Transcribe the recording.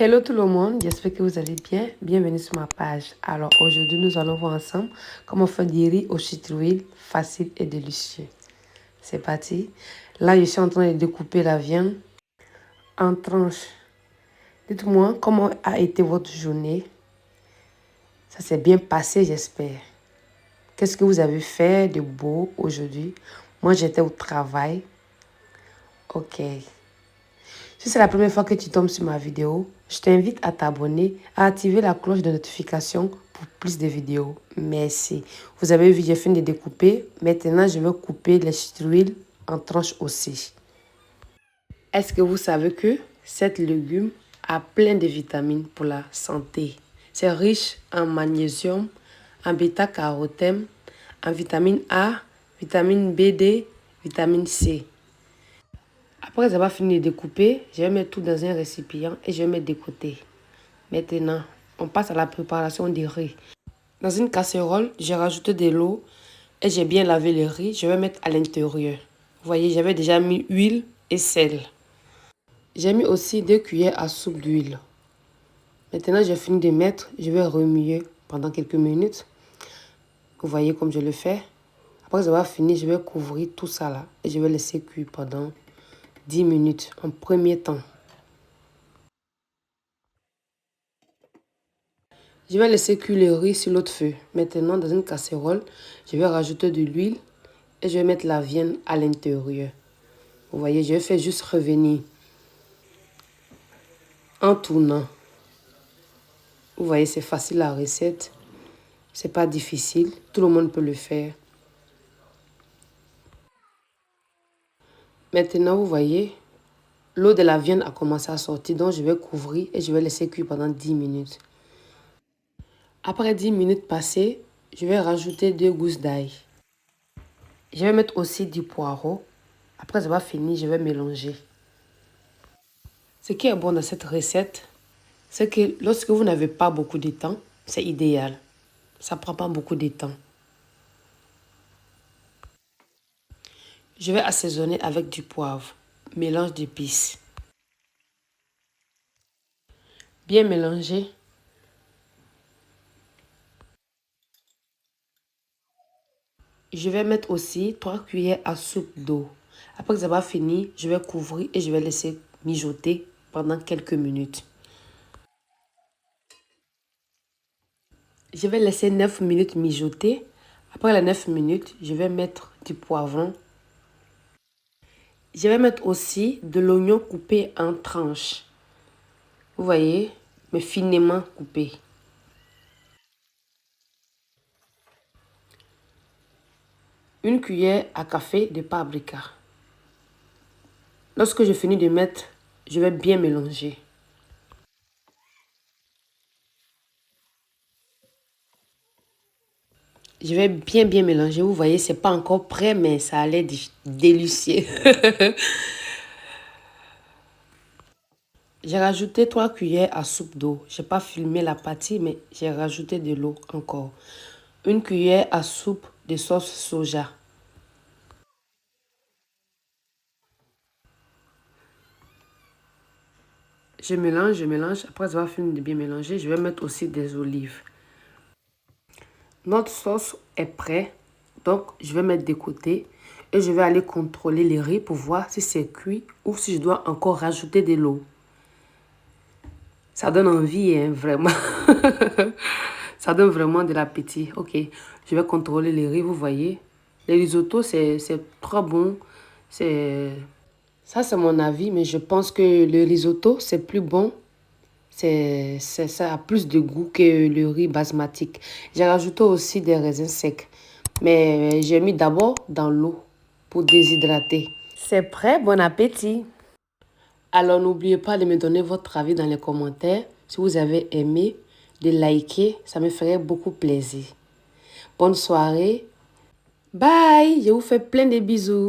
Hello tout le monde, j'espère que vous allez bien. Bienvenue sur ma page. Alors aujourd'hui, nous allons voir ensemble comment faire du riz au citrouille facile et délicieux. C'est parti. Là, je suis en train de découper la viande en tranches. Dites-moi comment a été votre journée. Ça s'est bien passé, j'espère. Qu'est-ce que vous avez fait de beau aujourd'hui? Moi, j'étais au travail. Ok. Si c'est la première fois que tu tombes sur ma vidéo, je t'invite à t'abonner, à activer la cloche de notification pour plus de vidéos. Merci. Vous avez vu, j'ai fini de découper. Maintenant, je vais couper les citrouilles en tranches aussi. Est-ce que vous savez que cet légume a plein de vitamines pour la santé? C'est riche en magnésium, en bêta-carotène, en vitamine A, vitamine B2, vitamine C. Après avoir fini de découper, je vais mettre tout dans un récipient et je vais mettre de côté. Maintenant, on passe à la préparation du riz. Dans une casserole, j'ai rajouté de l'eau et j'ai bien lavé le riz. Je vais mettre à l'intérieur. Vous voyez, j'avais déjà mis huile et sel. J'ai mis aussi 2 cuillères à soupe d'huile. Maintenant, j'ai fini de mettre. Je vais remuer pendant quelques minutes. Vous voyez comme je le fais. Après avoir fini, je vais couvrir tout ça là et je vais laisser cuire pendant 10 minutes en premier temps. Je vais laisser cuire le riz sur l'autre feu. Maintenant, dans une casserole, je vais rajouter de l'huile et je vais mettre la viande à l'intérieur. Vous voyez, je vais faire juste revenir en tournant. Vous voyez, c'est facile la recette. C'est pas difficile. Tout le monde peut le faire. Maintenant, vous voyez, l'eau de la viande a commencé à sortir. Donc, je vais couvrir et je vais laisser cuire pendant 10 minutes. Après 10 minutes passées, je vais rajouter 2 gousses d'ail. Je vais mettre aussi du poireau. Après avoir fini, je vais mélanger. Ce qui est bon dans cette recette, c'est que lorsque vous n'avez pas beaucoup de temps, c'est idéal. Ça ne prend pas beaucoup de temps. Je vais assaisonner avec du poivre, mélange d'épices. Bien mélanger. Je vais mettre aussi 3 cuillères à soupe d'eau. Après avoir fini, je vais couvrir et je vais laisser mijoter pendant quelques minutes. Je vais laisser 9 minutes mijoter. Après les 9 minutes, je vais mettre du poivron. Je vais mettre aussi de l'oignon coupé en tranches. Vous voyez, mais finement coupé. Une cuillère à café de paprika. Lorsque je finis de mettre, je vais bien mélanger. Je vais bien mélanger. Vous voyez, c'est pas encore prêt, mais ça a l'air délicieux. J'ai rajouté 3 cuillères à soupe d'eau. Je n'ai pas filmé la partie, mais j'ai rajouté de l'eau encore. Une cuillère à soupe de sauce soja. Je mélange. Après avoir fini de bien mélanger, je vais mettre aussi des olives. Notre sauce est prête. Donc, je vais mettre de côté. Et je vais aller contrôler les riz pour voir si c'est cuit ou si je dois encore rajouter de l'eau. Ça donne envie, hein, vraiment. Ça donne vraiment de l'appétit. Ok, je vais contrôler les riz, vous voyez. Les risottos, c'est trop bon. Ça, c'est mon avis, mais je pense que le risotto, c'est plus bon. Ça a plus de goût que le riz basmatique. J'ai rajouté aussi des raisins secs. Mais j'ai mis d'abord dans l'eau pour déshydrater. C'est prêt, bon appétit. Alors, n'oubliez pas de me donner votre avis dans les commentaires. Si vous avez aimé, de liker, ça me ferait beaucoup plaisir. Bonne soirée. Bye, je vous fais plein de bisous.